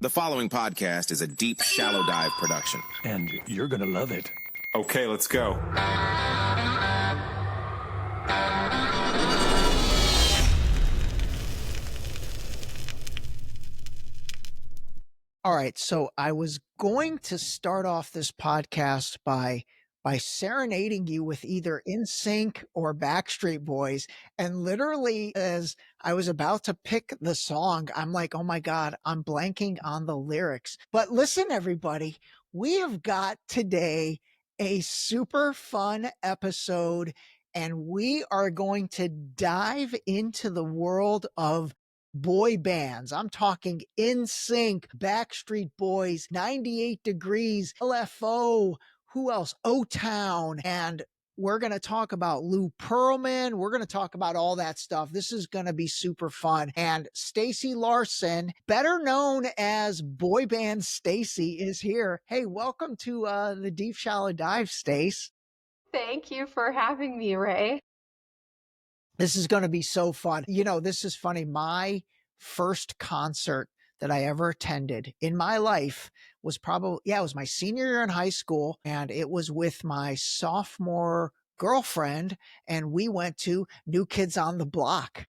The following podcast is a deep, shallow dive production. And you're gonna love it. Okay, let's go. All right, so I was going to start off this podcast by serenading you with either NSYNC or Backstreet Boys, and literally as I was about to pick the song, I'm like, oh my God, I'm blanking on the lyrics. But listen, everybody, we have got today a super fun episode, and we are going to dive into the world of boy bands. I'm talking NSYNC, Backstreet Boys, 98 Degrees, LFO, who else? O-Town. And we're going to talk about Lou Pearlman. We're going to talk about all that stuff. This is going to be super fun. And Stacey Larson, better known as Boy Band Stacey, is here. Hey, welcome to the Deep Shallow Dive, Stace. Thank you for having me, Ray. This is going to be so fun. You know, this is funny. My first concert that I ever attended in my life was it was my senior year in high school, and it was with my sophomore girlfriend, and we went to New Kids on the Block.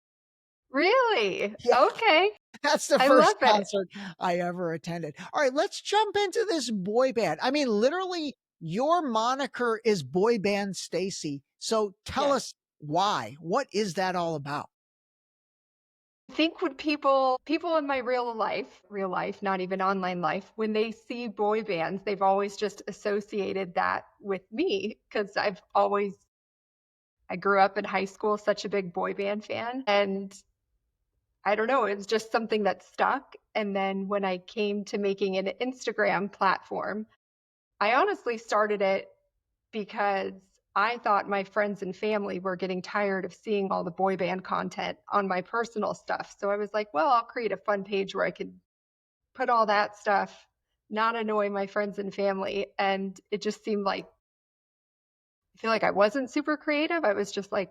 Really? Yeah. Okay. That's the first concert I ever attended. All right, let's jump into this boy band. I mean, literally, your moniker is Boy Band Stacey. So tell us why. What is that all about? I think when people in my real life, not even online life, when they see boy bands, they've always just associated that with me because I grew up in high school, such a big boy band fan. And I don't know, it was just something that stuck. And then when I came to making an Instagram platform, I honestly started it because I thought my friends and family were getting tired of seeing all the boy band content on my personal stuff. So I was like, well, I'll create a fun page where I could put all that stuff, not annoy my friends and family. And it just seemed like, I feel like I wasn't super creative. I was just like,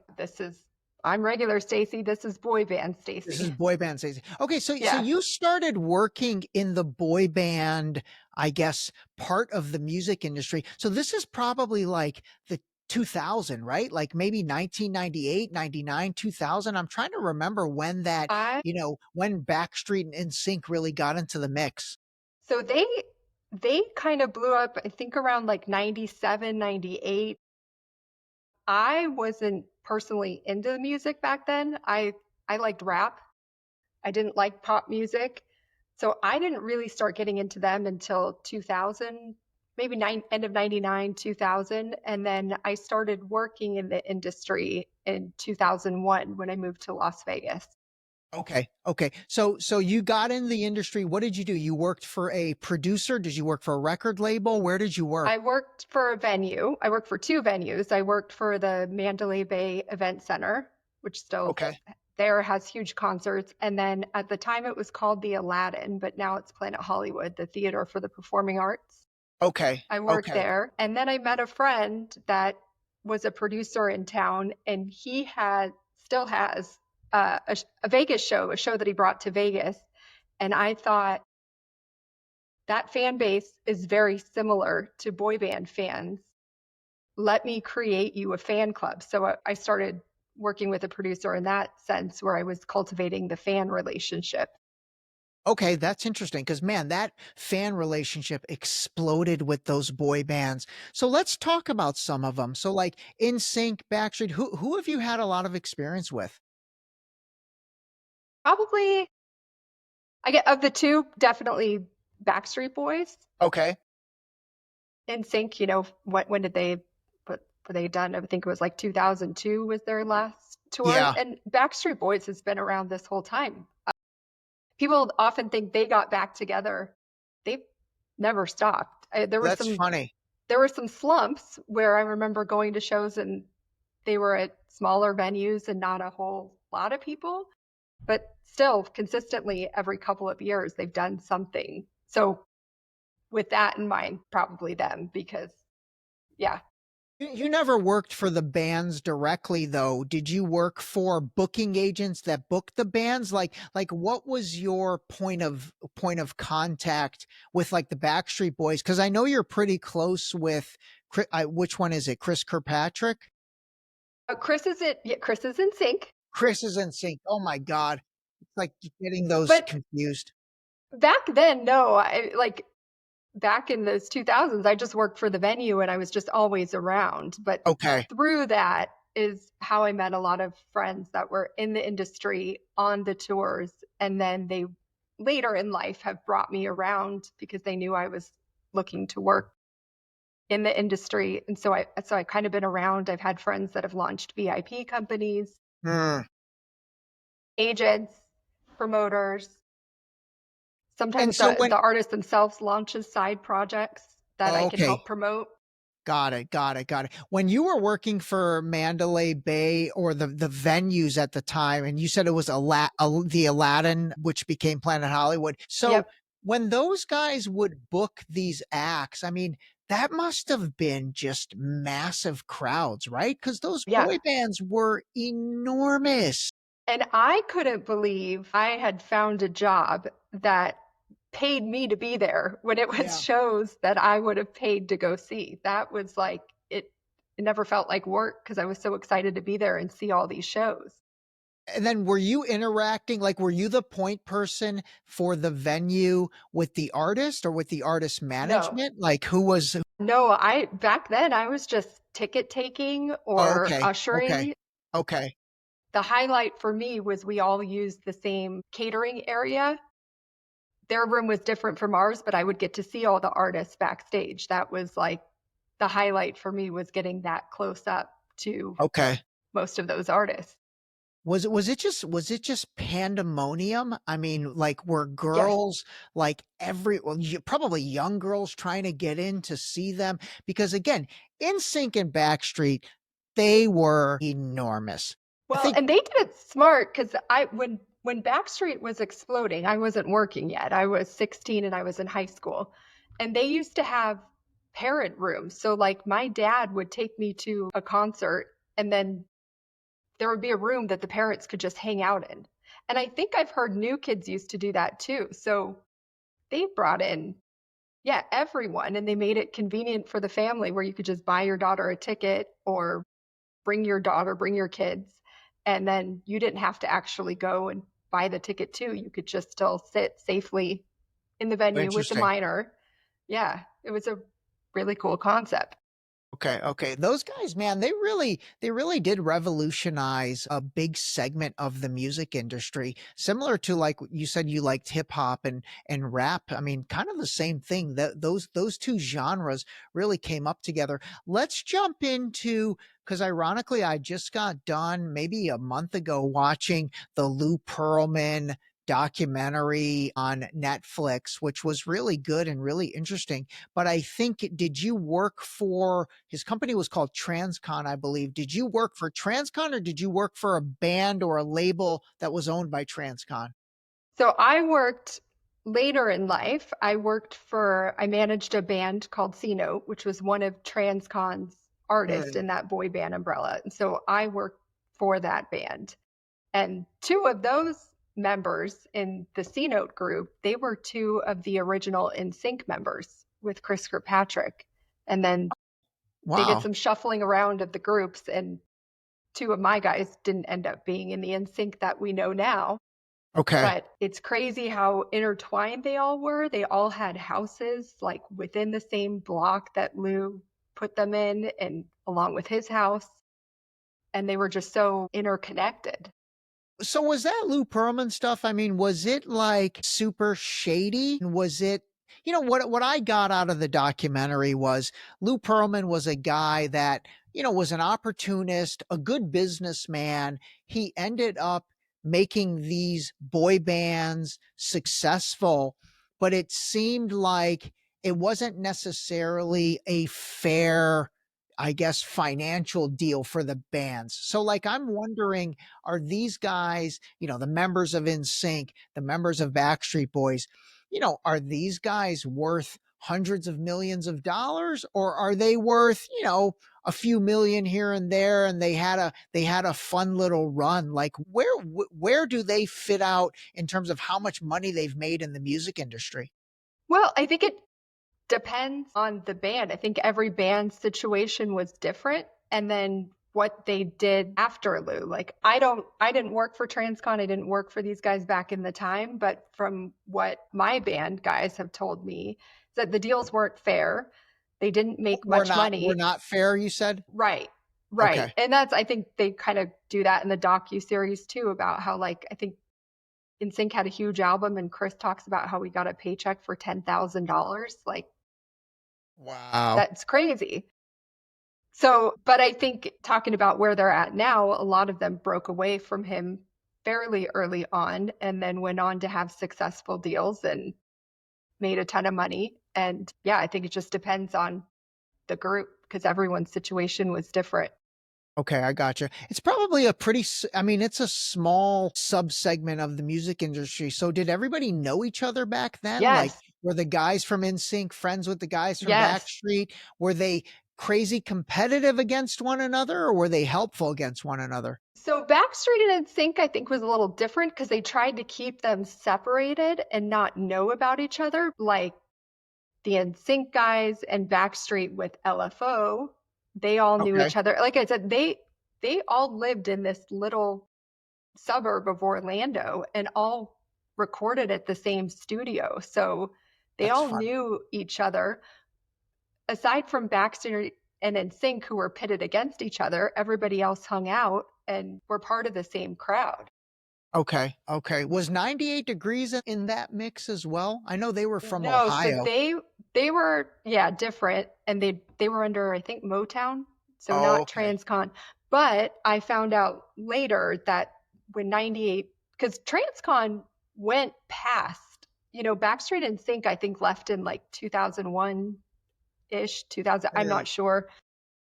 I'm regular Stacey. This is Boy Band Stacey. This is Boy Band Stacey. Okay, so you started working in the boy band, I guess, part of the music industry. So this is probably like the 2000, right? Like maybe 1998, 99, 2000. I'm trying to remember when that, when Backstreet and NSYNC really got into the mix. So they kind of blew up, I think around like 97, 98. I wasn't personally into the music back then. I liked rap. I didn't like pop music. So I didn't really start getting into them until 2000, maybe end of 99, 2000. And then I started working in the industry in 2001 when I moved to Las Vegas. Okay. So you got in the industry. What did you do? You worked for a producer? Did you work for a record label? Where did you work? I worked for a venue. I worked for two venues. I worked for the Mandalay Bay Event Center, which still there has huge concerts. And then at the time it was called the Aladdin, but now it's Planet Hollywood, the Theater for the Performing Arts. Okay. I worked there. And then I met a friend that was a producer in town, and he still has a Vegas show, a show that he brought to Vegas. And I thought that fan base is very similar to boy band fans. Let me create you a fan club. So I started working with a producer in that sense, where I was cultivating the fan relationship. Okay, that's interesting because, man, that fan relationship exploded with those boy bands. So let's talk about some of them. So like NSYNC, Backstreet, who have you had a lot of experience with? Probably, of the two, definitely Backstreet Boys. Okay. NSYNC, when did were they done? I think it was like 2002 was their last tour. Yeah. And Backstreet Boys has been around this whole time. People often think they got back together. They've never stopped. That's funny. There were some slumps where I remember going to shows and they were at smaller venues and not a whole lot of people. But still, consistently, every couple of years, they've done something. So with that in mind, probably them, because, You never worked for the bands directly though. Did you work for booking agents that booked the bands? Like what was your point of contact with like the Backstreet Boys? Because I know you're pretty close with which one is it? Chris Kirkpatrick? Chris is in sync. Chris is in sync. Oh my God. It's like getting those But confused. back then, no, back in those 2000s, I just worked for the venue and I was just always around. But Okay. through that is how I met a lot of friends that were in the industry on the tours. And then they later in life have brought me around because they knew I was looking to work in the industry. And so I kind of been around. I've had friends that have launched VIP companies, Hmm. agents, promoters. And Sometimes so the artists themselves launches side projects that I can okay. help promote. Got it. Got it. Got it. When you were working for Mandalay Bay or the venues at the time, and you said it was the Aladdin, which became Planet Hollywood. So Yep. when those guys would book these acts, I mean, that must have been just massive crowds, right? Because those Yeah. boy bands were enormous. And I couldn't believe I had found a job that paid me to be there when it was Yeah. shows that I would have paid to go see. That was like it never felt like work because I was so excited to be there and see all these shows. And then were you interacting, like, were you the point person for the venue with the artist or with the artist No. management? Like who was, No, I back then I was just ticket taking oh, or okay. Okay. ushering. Okay. The highlight for me was we all used the same catering area. Their room was different from ours, but I would get to see all the artists backstage. That was like the highlight for me was getting that close up to Okay. most of those artists. Was it just pandemonium? I mean, like were Yes. girls like probably young girls trying to get in to see them? Because again, NSYNC and Backstreet, they were enormous. I Well, think, and they did it smart because I when Backstreet was exploding, I wasn't working yet. I was 16 and I was in high school. And they used to have parent rooms. So like my dad would take me to a concert and then there would be a room that the parents could just hang out in. And I think I've heard new kids used to do that too. So they brought in, yeah, everyone and they made it convenient for the family where you could just buy your daughter a ticket or bring your daughter, bring your kids. And then you didn't have to actually go and buy the ticket too. You could just still sit safely in the venue with the interesting. minor. Yeah, it was a really cool concept. Okay, okay. Those guys, man, they really did revolutionize a big segment of the music industry. Similar to like you said you liked hip hop and rap. I mean, kind of the same thing. That those two genres really came up together. Let's jump into, because ironically I just got done maybe a month ago watching the Lou Pearlman documentary on Netflix, which was really good and really interesting. But I think, did you work for his company was called Transcon, I believe. Did you work for Transcon or did you work for a band or a label that was owned by Transcon? So I worked later in life. I managed a band called C Note, which was one of Transcon's artists Mm. in that boy band umbrella. And so I worked for that band. And two of those members in the C Note group, they were two of the original NSYNC members with Chris Kirkpatrick. And then they did Wow. some shuffling around of the groups, and two of my guys didn't end up being in the NSYNC that we know now. Okay. But it's crazy how intertwined they all were. They all had houses like within the same block that Lou put them in, and along with his house. And they were just so interconnected. So was that Lou Pearlman stuff? I mean, was it like super shady? Was it, what I got out of the documentary was Lou Pearlman was a guy that, was an opportunist, a good businessman. He ended up making these boy bands successful, but it seemed like it wasn't necessarily a fair, I guess, financial deal for the bands. So like I'm wondering, are these guys, the members of NSYNC, the members of Backstreet Boys, are these guys worth hundreds of millions of dollars or are they worth, a few million here and there, and they had a fun little run. Like where do they fit out in terms of how much money they've made in the music industry? Well, I think it depends on the band. I think every band's situation was different. And then what they did after Lou. Like I didn't work for Transcon. I didn't work for these guys back in the time, but from what my band guys have told me, that the deals weren't fair. They didn't make much money. We're not fair, you said? Right. Okay. And that's, I think they kind of do that in the docu-series too, about how, like, I think NSYNC had a huge album and Chris talks about how we got a paycheck for $10,000. Like, wow, that's crazy. So, but I think talking about where they're at now, a lot of them broke away from him fairly early on and then went on to have successful deals and made a ton of money. And yeah, I think it just depends on the group because everyone's situation was different. Okay, I gotcha. It's probably I mean, it's a small subsegment of the music industry. So did everybody know each other back then? Like, Yes. were the guys from NSYNC friends with the guys from Yes. Backstreet? Were they crazy competitive against one another, or were they helpful against one another? So Backstreet and NSYNC, I think, was a little different because they tried to keep them separated and not know about each other. Like the NSYNC guys and Backstreet with LFO, they all knew Okay. each other. Like I said, they all lived in this little suburb of Orlando and all recorded at the same studio. So they That's all fun. knew each other. Aside from Backstreet and NSYNC, who were pitted against each other, everybody else hung out and were part of the same crowd. Okay. Okay. Was 98 Degrees in that mix as well? I know they were from No, so Ohio. they were, yeah, different, and they were under, I think, Motown, so Oh, not okay. Transcon. But I found out later that when 98, because Transcon went past, Backstreet and Sync, I think, left in like 2001-ish, 2000, I'm Really? not sure.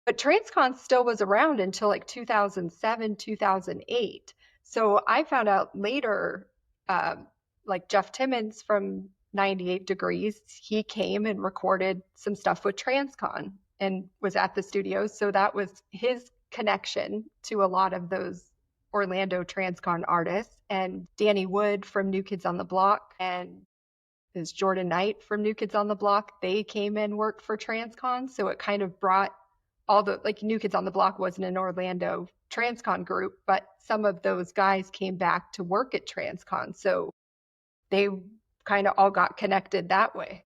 But Transcon still was around until like 2007, 2008. So I found out later, like Jeff Timmons from 98 Degrees, he came and recorded some stuff with Transcon and was at the studios. So that was his connection to a lot of those Orlando Transcon artists. And Danny Wood from New Kids on the Block and is Jordan Knight from New Kids on the Block. They came and worked for Transcon. So it kind of brought all the, like, New Kids on the Block wasn't an Orlando Transcon group, but some of those guys came back to work at Transcon. So they kind of all got connected that way.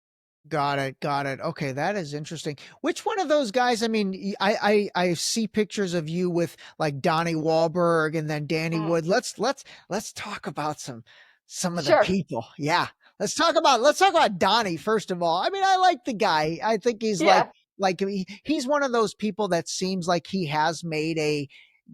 Got it. Got it. Okay, that is interesting. Which one of those guys? I mean, I see pictures of you with like Donnie Wahlberg and then Danny Wood. Let's talk about some of the Sure. people. Yeah. Let's talk about Donnie first of all. I mean, I like the guy. I think he's Yeah. he's one of those people that seems like he has made a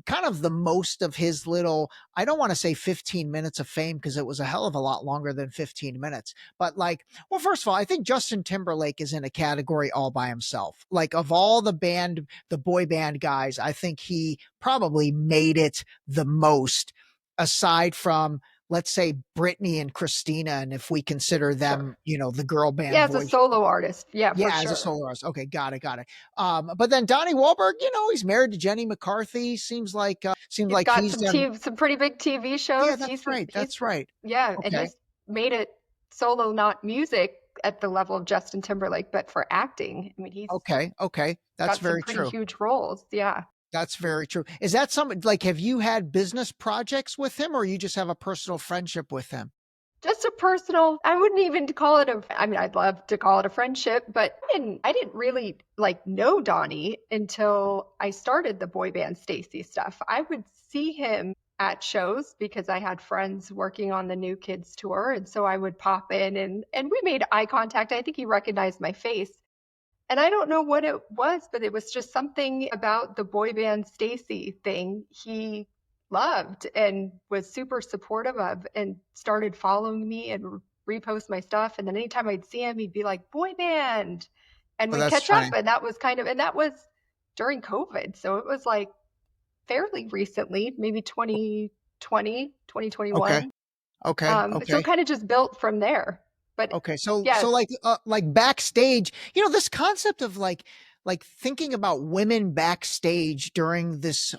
kind of the most of his little, I don't want to say 15 minutes of fame because it was a hell of a lot longer than 15 minutes. But like, well, first of all, I think Justin Timberlake is in a category all by himself. Like of all the boy band guys, I think he probably made it the most aside from, let's say, Britney and Christina. And if we consider them, Sure. the girl band Yeah, as a voice. solo artist. Yeah, Yeah, for as sure. a solo artist. Okay, got it. But then Donnie Wahlberg, he's married to Jenny McCarthy. Seems like He's got he's done. some pretty big TV shows. Yeah, that's right. That's right. Yeah, and Okay, he's made it solo, not music at the level of Justin Timberlake, but for acting. I mean, he's okay. That's got some very pretty true. huge roles. Yeah. That's very true. Is that something like, have you had business projects with him, or you just have a personal friendship with him? Just a personal, I wouldn't even call it I mean, I'd love to call it a friendship, but I didn't really like know Donnie until I started the Boy Band Stacey stuff. I would see him at shows because I had friends working on the New Kids tour. And so I would pop in and we made eye contact. I think he recognized my face. And I don't know what it was, but it was just something about the Boy Band Stacey thing he loved and was super supportive of and started following me and repost my stuff. And then anytime I'd see him, he'd be like, Boy Band. And Oh, we'd that's catch up. funny. And that was during COVID. So it was like fairly recently, maybe 2020, 2021. Okay. So Okay. it kind of just built from there. But Okay. So, yeah, like backstage, this concept of like like thinking about women backstage during this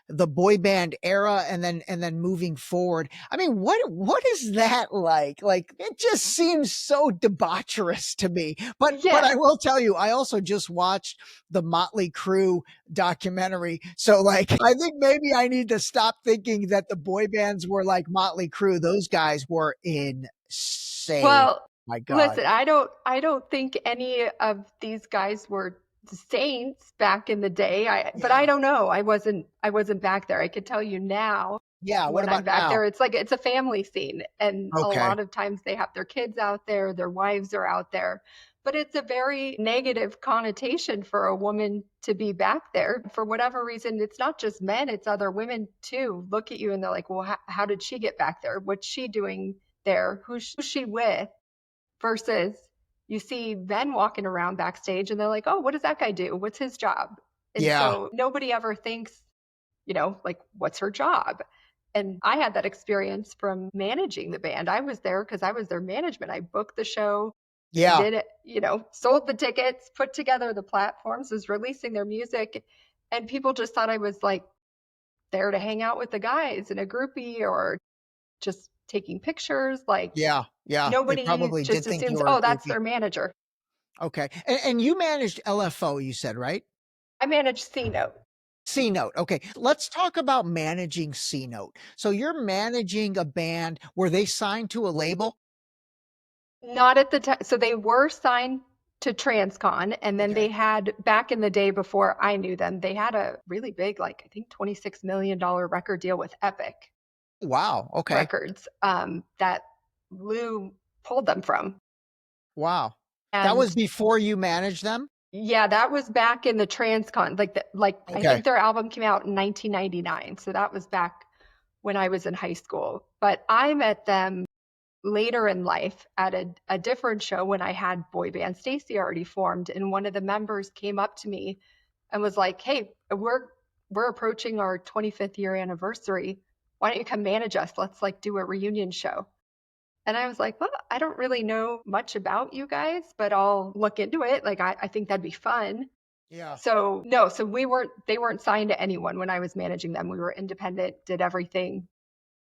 the boy band era and then moving forward. I mean, what is that like? Like it just seems so debaucherous to me. But Yeah. I will tell you, I also just watched the Motley Crue documentary. So like I think maybe I need to stop thinking that the boy bands were like Motley Crue. Those guys were insane. Well, My God. listen, I don't think any of these guys were saints back in the day. But I Yeah. don't know. I wasn't back there. I could tell you now Yeah. What when I'm about back now? there, it's like it's a family scene. And a Okay. lot of times they have their kids out there, their wives are out there. But it's a very negative connotation for a woman to be back there. For whatever reason, it's not just men, it's other women too. Look at you and they're like, well, how did she get back there? What's she doing there? Who's she with? Versus you see men walking around backstage and they're like, oh, what does that guy do? What's his job? And Yeah. so nobody ever thinks, like, what's her job? And I had that experience from managing the band. I was there because I was their management. I booked the show, Yeah. did it, sold the tickets, put together the platforms, was releasing their music. And people just thought I was like there to hang out with the guys in a groupie or just taking pictures. Like Yeah. Yeah. They nobody probably did just think you assumes, were a oh, that's groupie. their manager. Okay. And you managed LFO, you said, right? I manage C Note. C Note. Okay. Let's talk about managing C Note. So you're managing a band. Were they signed to a label? Not at the time. So they were signed to Transcon, and then they Okay. had, back in the day before I knew them, they had a really big, like I think $26 million record deal with Epic Wow. Okay. Records, that Lou pulled them from. Wow. That was And before you managed them? yeah, that was back in the Transcon. Like I Okay. think their album came out in 1999. So that was back when I was in high school. But I met them later in life at a different show when I had Boy Band Stacey already formed. And one of the members came up to me and was like, hey, we're approaching our 25th year anniversary. Why don't you come manage us? Let's like do a reunion show. And I was like, well, I don't really know much about you guys, but I'll look into it. Like, I think that'd be fun. Yeah. So, no, so they weren't signed to anyone when I was managing them. We were independent, did everything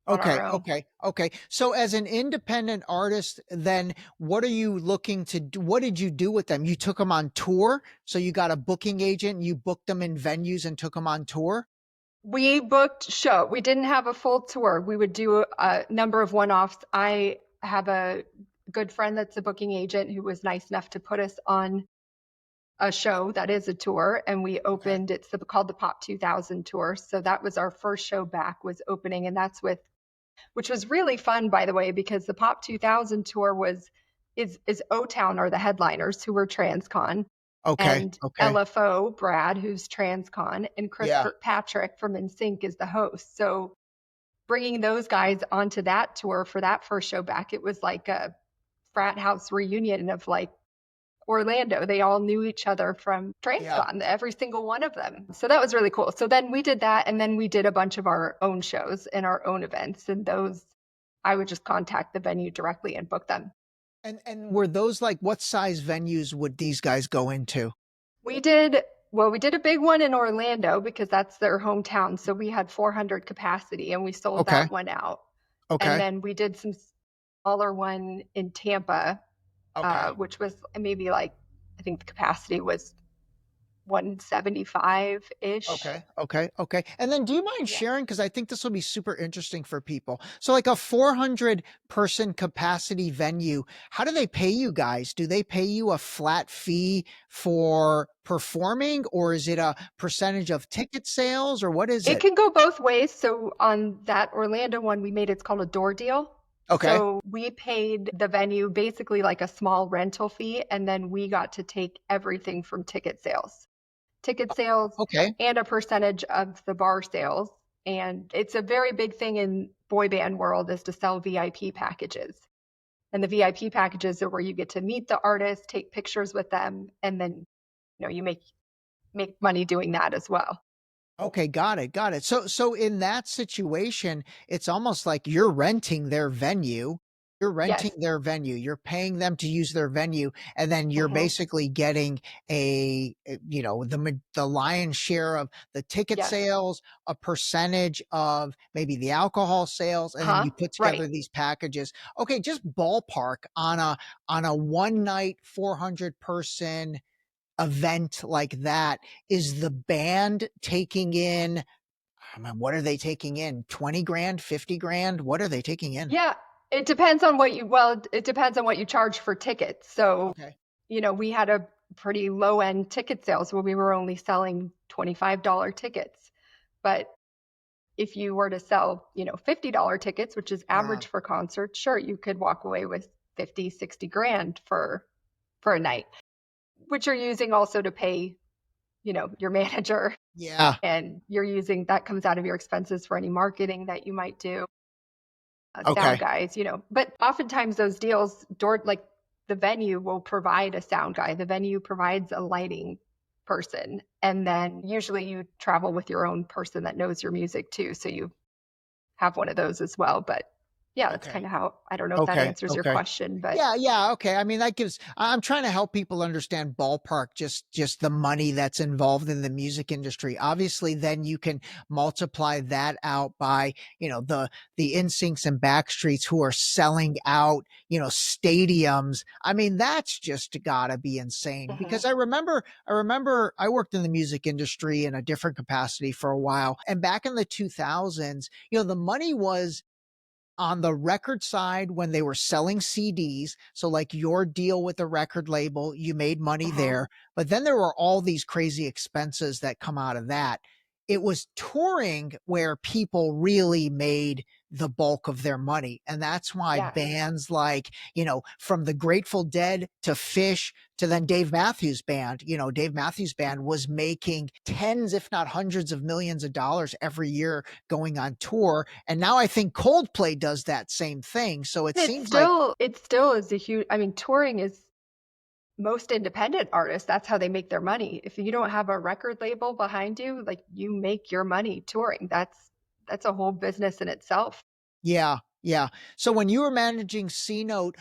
on Okay, our own. okay, okay. So as an independent artist, then what are you looking to do? What did you do with them? You took them on tour? So you got a booking agent and you booked them in venues and took them on tour? We booked show. We didn't have a full tour. We would do a number of one-offs. I have a good friend that's a booking agent who was nice enough to put us on a show that is a tour, and we Okay. opened, it's called the Pop 2000 tour. So that was our first show back, was opening, and that's which was really fun, by the way, because the Pop 2000 tour is O-Town are the headliners, who were Transcon, Okay, and okay. LFO Brad, who's Transcon, and Chris Yeah, Kirkpatrick from NSYNC is the host. So bringing those guys onto that tour for that first show back, it was like a frat house reunion of like Orlando. They all knew each other from yeah. Transcon, every single one of them. So that was really cool. So then we did that, and then we did a bunch of our own shows and our own events, and those I would just contact the venue directly and book them. And were those like what size venues would these guys go into? We did we did a big one in Orlando because that's their hometown. So we had 400 capacity and we sold Okay, that one out. And okay, then we did some smaller one in Tampa, okay. which was maybe like, I think the capacity was 175-ish. Okay, okay, okay. And then do you mind Yeah. sharing? Because I think this will be super interesting for people. So, like a 400 person capacity venue, how do they pay you guys? Do they pay you a flat fee for performing, or is it a percentage of ticket sales, or what is It it? can go both ways. So on that Orlando one, we made it's called a door deal. Okay, So we paid the venue basically like a small rental fee, and then we got to take everything from ticket sales okay. and a percentage of the bar sales. And it's a very big thing in boy band world is to sell VIP packages. And the VIP packages are where you get to meet the artist, take pictures with them, and then you make money doing that as well. Okay, got it, got it. So in that situation, it's almost like you're renting their venue. You're renting Yes. their venue. You're paying them to use their venue, and then you're Hmm. basically getting the lion's share of the ticket Yes. sales, a percentage of maybe the alcohol sales, and then Huh? you put Right. together these packages. Okay, just ballpark on a one night 400 person event like that, is the band taking in, I mean, what are they taking in? 20 grand, 50 grand? What are they taking in? Yeah. It depends on what you charge for tickets. So, Okay. we had a pretty low end ticket sales where we were only selling $25 tickets. But if you were to sell, $50 tickets, which is Wow. average for concerts, sure, you could walk away with 50, 60 grand for a night, which you're using also to pay, your manager, Yeah. and you're using that comes out of your expenses for any marketing that you might do, sound Okay. guys, but oftentimes those deals, like the venue will provide a sound guy, the venue provides a lighting person, and then usually you travel with your own person that knows your music too, so you have one of those as well. But yeah, that's Okay. kind of how, I don't know if that Okay. answers your Okay. question, but Yeah, yeah, okay. I mean, that gives, I'm trying to help people understand ballpark, just the money that's involved in the music industry. Obviously, then you can multiply that out by, the NSYNCs and Backstreets who are selling out, stadiums. I mean, that's just gotta be insane, mhm. because I remember I worked in the music industry in a different capacity for a while. And back in the 2000s, the money was on the record side when they were selling CDs. So, like your deal with the record label, you made money Mhm. there. But then there were all these crazy expenses that come out of that. It was touring where people really made the bulk of their money. And that's why Yeah. bands like, from the Grateful Dead to Fish to then Dave Matthews Band, Dave Matthews Band was making tens, if not hundreds of millions of dollars every year going on tour. And now I think Coldplay does that same thing. So it It's seems like, still it still is a huge, I mean, touring is most independent artists, that's how they make their money. If you don't have a record label behind you, like you make your money touring. That's a whole business in itself. yeah, yeah. So when you were managing C Note,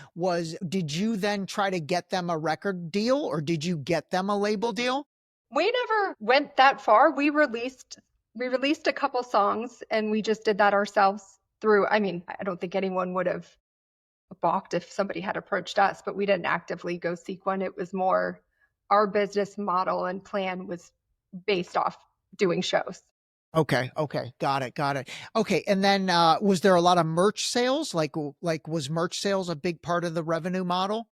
did you then try to get them a record deal, or did you get them a label deal? We never went that far. We released a couple songs and we just did that ourselves through, I mean, I don't think anyone would have balked if somebody had approached us, but we didn't actively go seek one. It was more our business model and plan was based off doing shows. Okay, okay. Got it, got it. Okay, and then, was there a lot of merch sales? Like, was merch sales a big part of the revenue model?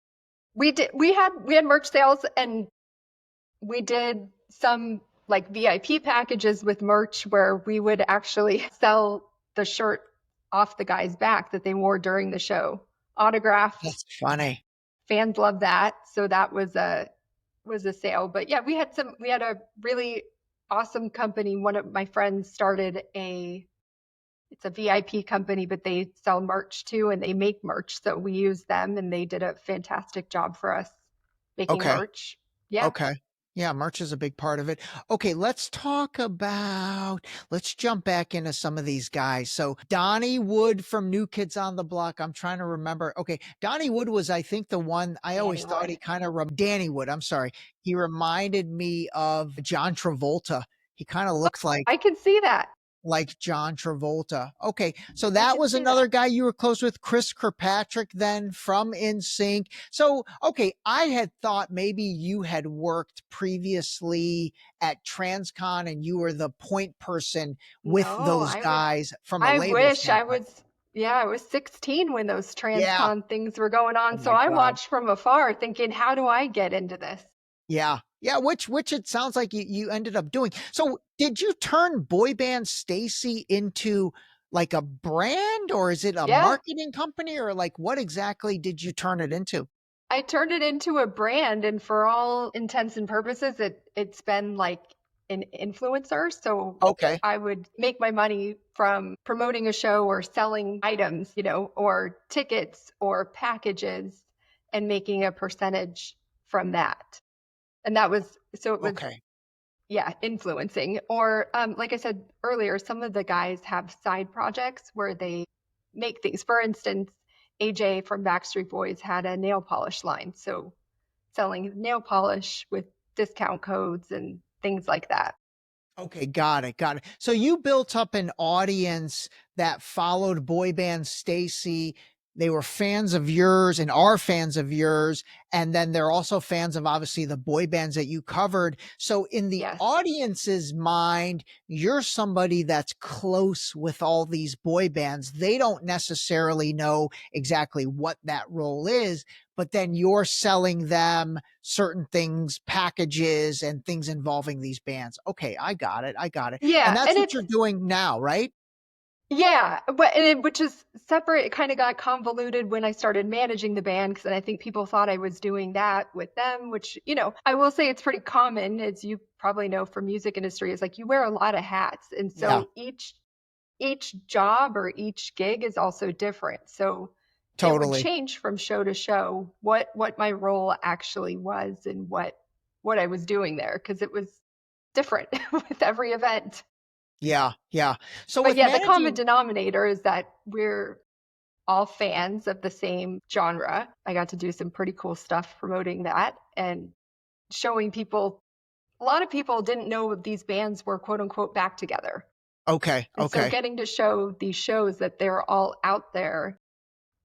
We had merch sales, and we did some like VIP packages with merch where we would actually sell the shirt off the guy's back that they wore during the show. Autographed. That's funny. Fans love that. So that was a sale. But yeah, we had a really awesome company. One of my friends started it's a VIP company, but they sell merch too and they make merch. So we use them and they did a fantastic job for us making Okay. merch. Yeah. Okay. Yeah, merch is a big part of it. Okay, let's jump back into some of these guys. So Donnie Wood from New Kids on the Block. I'm trying to remember. Okay, Donnie Wood was, I think, the one I always Danny thought Wood. he kind of, Danny Wood, I'm sorry. He reminded me of John Travolta. He kind of looked I can see that. like John Travolta. Okay, so I that can was see that. another guy you were close with, Chris Kirkpatrick, then from NSYNC. So, okay, I had thought maybe you had worked previously at Transcon and you were the point person with No, those guys from a I label wish standpoint. yeah, I was 16 when those Yeah. transcon things were going Oh on. So my I God. watched from afar thinking, how do I get into this? Yeah. Yeah, which it sounds like you ended up doing. So did you turn Boy Band Stacey into like a brand, or is it a Yeah, marketing company, or like what exactly did you turn it into? I turned it into a brand, and for all intents and purposes, it's been like an influencer. So Okay. I would make my money from promoting a show or selling items, or tickets or packages and making a percentage from that. And that was so it was Okay. yeah, influencing. Or like I said earlier, some of the guys have side projects where they make things. For instance, AJ from Backstreet Boys had a nail polish line. So selling nail polish with discount codes and things like that. Okay, got it, got it. So you built up an audience that followed Boy Band Stacey. They were fans of yours and are fans of yours. And then they're also fans of obviously the boy bands that you covered. So in the Yes. audience's mind, you're somebody that's close with all these boy bands. They don't necessarily know exactly what that role is, but then you're selling them certain things, packages and things involving these bands. Okay, I got it. I got it. And Yeah, that's and what it's you're doing now, right? yeah, but which is separate. It kind of got convoluted when I started managing the band because I think people thought I was doing that with them, which, I will say it's pretty common, as you probably know from music industry, is like you wear a lot of hats. And Yeah, so each job or each gig is also different. So it would totally. change from show to show what my role actually was and what I was doing there because it was different with every event. Yeah, yeah. So But with yeah, the common managing, denominator is that we're all fans of the same genre. I got to do some pretty cool stuff promoting that and showing people. A lot of people didn't know these bands were quote unquote back together. okay, And so okay. getting to show these shows that they're all out there,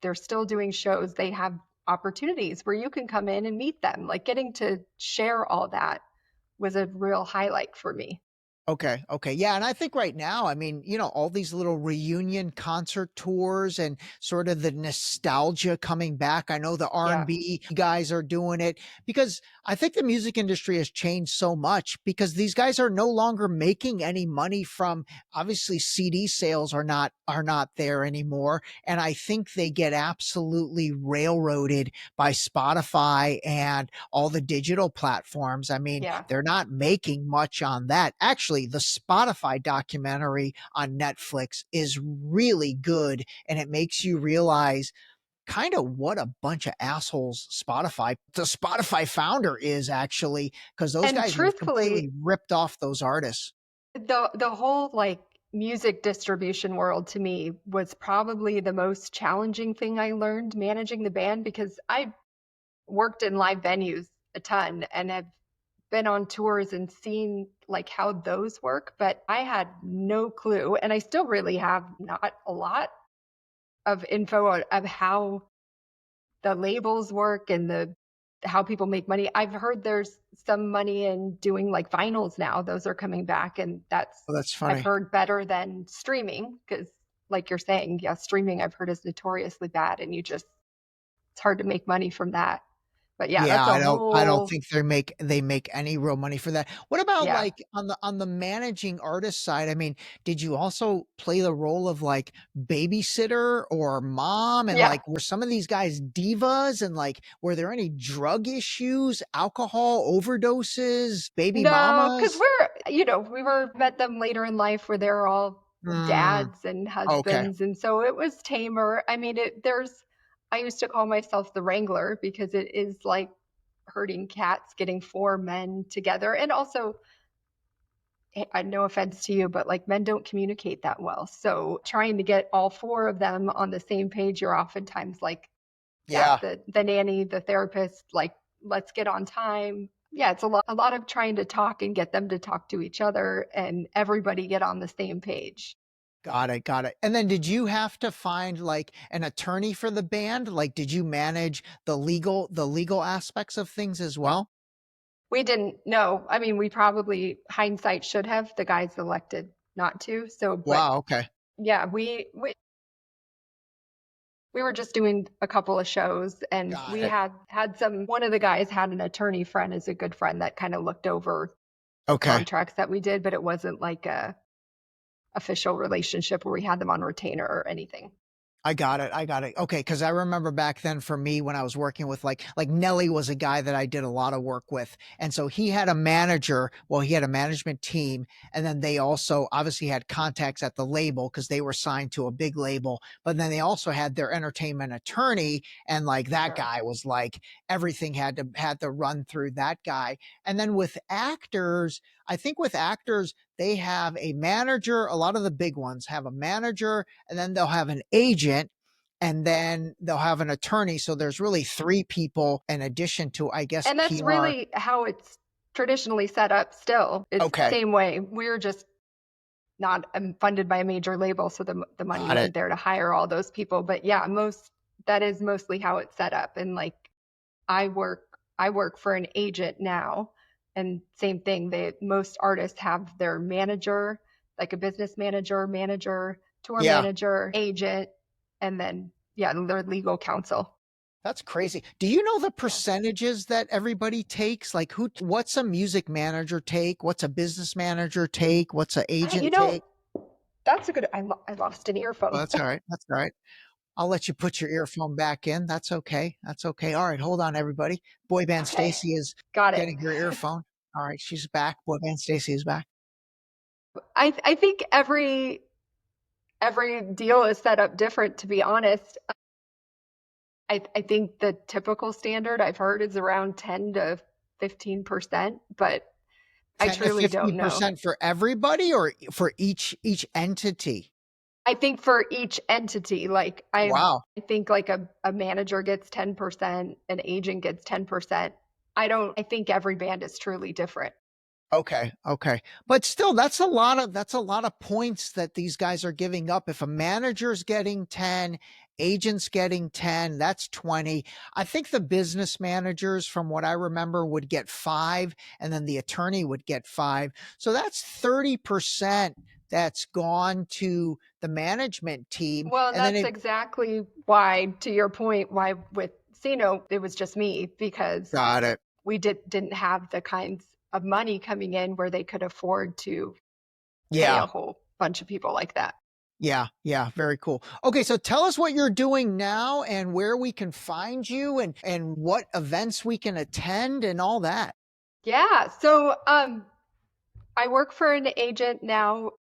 they're still doing shows, they have opportunities where you can come in and meet them. Like getting to share all that was a real highlight for me. Okay, okay. Yeah, and I think right now, I mean, all these little reunion concert tours and sort of the nostalgia coming back. I know the Yeah. R&B guys are doing it because I think the music industry has changed so much because these guys are no longer making any money from obviously CD sales are not there anymore, and I think they get absolutely railroaded by Spotify and all the digital platforms. I mean, Yeah. they're not making much on that. Actually, the Spotify documentary on Netflix is really good and it makes you realize kind of what a bunch of assholes the Spotify founder is actually, because those And guys have completely truthfully, ripped off those artists. the whole like music distribution world to me was probably the most challenging thing I learned managing the band because I worked in live venues a ton and have been on tours and seen like how those work, but I had no clue and I still really have not a lot of info of how the labels work and the how people make money. I've heard there's some money in doing like vinyls now. Those are coming back and that's Oh, that's I've funny. heard better than streaming because like you're saying, yeah, streaming I've heard is notoriously bad and it's hard to make money from that. But yeah, Yeah, that's a I don't whole think they make any real money for that. What about yeah. like on the managing artist side? I mean, did you also play the role of like babysitter or mom? And Yeah. like, were some of these guys divas? And like, were there any drug issues, alcohol overdoses, baby No, because mamas? we were met them later in life where they're all Mm, dads and okay. husbands. And so it was tamer. I mean, I used to call myself the Wrangler because it is like herding cats, getting four men together. And also, no offense to you, but like men don't communicate that well. So trying to get all four of them on the same page, you're oftentimes like, yeah, Yeah. the nanny, the therapist, like, let's get on time. Yeah, it's a lot of trying to talk and get them to talk to each other and everybody get on the same page. Got it, got it. And then did you have to find like an attorney for the band? Like, did you manage the legal aspects of things as well? We didn't know. I mean, we probably hindsight should have. The guys elected not to. So, but Wow, okay. yeah, we were just doing a couple of shows and Got we it. had some one of the guys had an attorney friend as a good friend that kind of looked over the Okay. contracts that we did, but it wasn't like a official relationship where we had them on retainer or anything. I got it. I got it. Okay, because I remember back then for me when I was working with like Nelly was a guy that I did a lot of work with. And so he had a manager, well, he had a management team, and then they also obviously had contacts at the label because they were signed to a big label. But then they also had their entertainment attorney, and like that Sure. guy was like everything had to run through that guy. And then with actors, I think with actors, they have a manager. A lot of the big ones have a manager and then they'll have an agent. and then they'll have an attorney. So there's really 3 people in addition to, I guess, And that's PR. really how it's traditionally set up still. It's the Okay. same way. We're just not funded by a major label, so the money Got it. isn't there to hire all those people. But yeah, that is mostly how it's set up. And like I work for an agent now, and same thing. Most artists have their manager, like a business manager, tour Yeah. manager, agent, and then their legal counsel. That's crazy. Do you know the percentages that everybody takes? Like what's a music manager take? What's a business manager take? What's an agent take? That's a good, I lost an earphone. Oh, that's all right. That's all right. I'll let you put your earphone back in. That's okay. That's okay. All right. Hold on, everybody. Boy Band Stacey is Got it. getting your earphone. All right. She's back. Boy Band Stacey is back. I think every deal is set up different, to be honest. I think the typical standard I've heard is around 10 to 15%, but I truly don't know. 15% for everybody or for each entity? I think for each entity, like Wow. I think like a manager gets 10%, an agent gets 10%. I think every band is truly different. Okay. Okay. But still, that's a lot of points that these guys are giving up. If a manager's getting 10, agents getting 10, that's 20. I think the business managers, from what I remember, would get 5, and then the attorney would get 5. So that's 30% that's gone to the management team. Well, and that's then exactly why, to your point, why with Sino, it was just me, because got it. We didn't have the kinds of money coming in where they could afford to pay a whole bunch of people like that. Yeah. Yeah. Very cool. Okay. So tell us what you're doing now and where we can find you and what events we can attend and all that. Yeah. So, I work for an agent now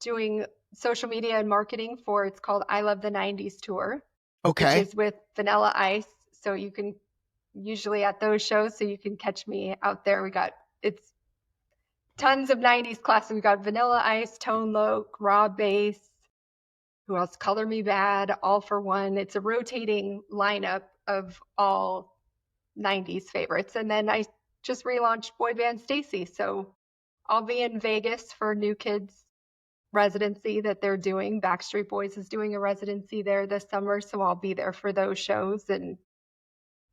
doing social media and marketing it's called I Love the 90s tour. Okay. Which is with Vanilla Ice. So you can usually at those shows, so you can catch me out there. It's tons of 90s classics. We got Vanilla Ice, Tone Loc, Raw Bass, who else? Color Me Bad, All for One. It's a rotating lineup of all 90s favorites. And then I just relaunched Boy Band Stacey. So I'll be in Vegas for New Kids residency that they're doing. Backstreet Boys is doing a residency there this summer. So I'll be there for those shows and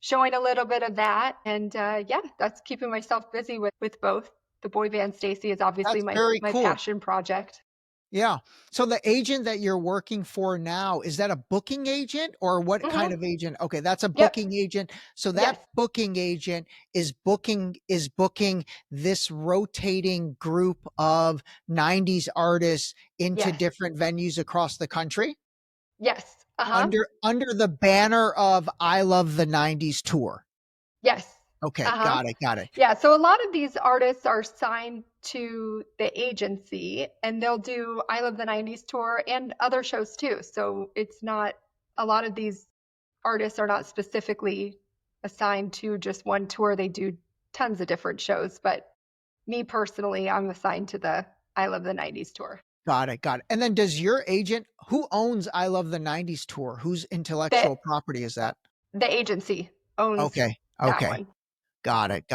showing a little bit of that. And that's keeping myself busy with both. The Boy Band Stacey is obviously my cool passion project. Yeah. So the agent that you're working for now, is that a booking agent or what kind of agent? Okay, that's a booking agent. So that booking agent is booking this rotating group of 90s artists into different venues across the country? Yes. Under the banner of I Love the 90s tour. Yes. Okay, got it. Yeah, so a lot of these artists are signed to the agency and they'll do I Love the 90s tour and other shows too. So it's not, a lot of these artists are not specifically assigned to just one tour. They do tons of different shows, but me personally, I'm assigned to the I Love the 90s tour. Got it. And then does your agent, who owns I Love the 90s tour? Whose intellectual property is that? The agency owns that one. Got it.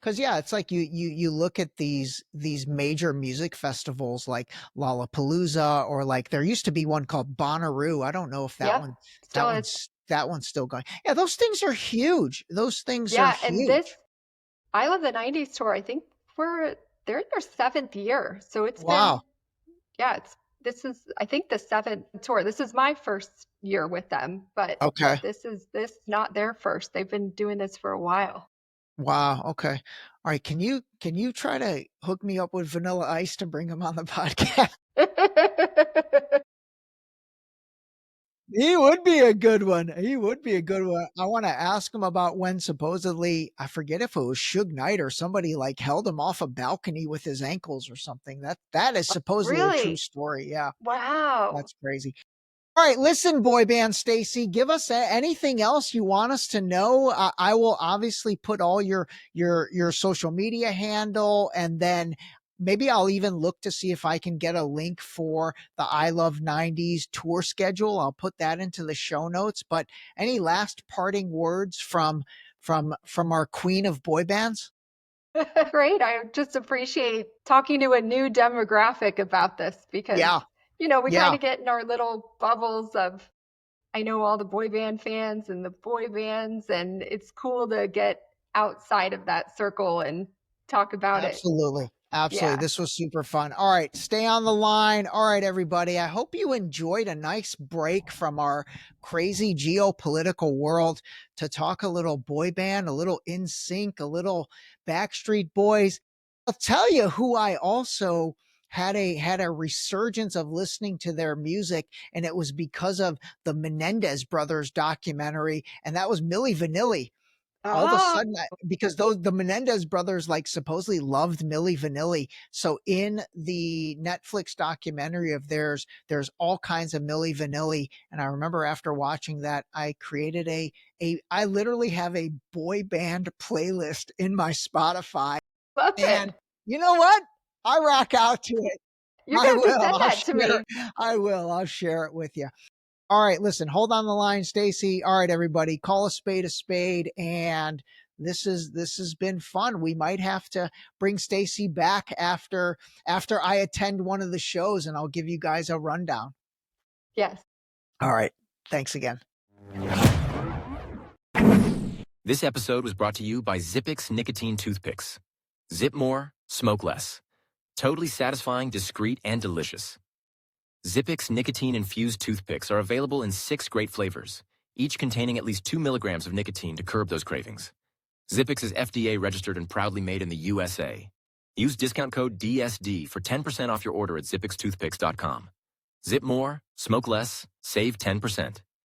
Cause it's like you look at these major music festivals like Lollapalooza, or like there used to be one called Bonnaroo. I don't know if that one's still going. Yeah. Those things are huge. Those things are huge. And this I Love the 90s tour, I think they're in their 7th year. So it's been, I think the 7th tour. This is my first year with them, but this is not their first. They've been doing this for a while. Wow. Okay. All right. Can you try to hook me up with Vanilla Ice to bring him on the podcast? He would be a good one. I want to ask him about when supposedly, I forget if it was Suge Knight or somebody like held him off a balcony with his ankles or something. That is supposedly a true story. Yeah. Wow. That's crazy. All right, listen, Boy Band Stacey, give us anything else you want us to know. I will obviously put all your social media handle, and then maybe I'll even look to see if I can get a link for the I Love 90s tour schedule. I'll put that into the show notes. But any last parting words from our queen of boy bands? Right. I just appreciate talking to a new demographic about this because, Yeah, we kind yeah. of get in our little bubbles of, I know all the boy band fans and the boy bands, and it's cool to get outside of that circle and talk about it. Absolutely. Absolutely. Yeah. This was super fun. All right. Stay on the line. All right, everybody. I hope you enjoyed a nice break from our crazy geopolitical world to talk a little boy band, a little NSYNC, a little Backstreet Boys. I'll tell you who I also had a resurgence of listening to their music, and it was because of the Menendez brothers documentary, and that was Milli Vanilli. All of a Oh, sudden, because the Menendez brothers like supposedly loved Milli Vanilli. So in the Netflix documentary of theirs, there's all kinds of Milli Vanilli. And I remember after watching that, I created I literally have a boy band playlist in my Spotify. love And it. you know what? I rock out to it. You're I going to have to will. send that to me. I will. I'll share it with you. All right, listen, hold on the line, Stacey. All right, everybody, call a spade, and this has been fun. We might have to bring Stacey back after I attend one of the shows, and I'll give you guys a rundown. Yes. All right, thanks again. This episode was brought to you by Zippix nicotine toothpicks. Zip more, smoke less. Totally satisfying, discreet, and delicious. Zippix nicotine-infused toothpicks are available in 6 great flavors, each containing at least 2 milligrams of nicotine to curb those cravings. Zippix is FDA registered and proudly made in the USA. Use discount code DSD for 10% off your order at zippixtoothpicks.com. Zip more, smoke less, save 10%.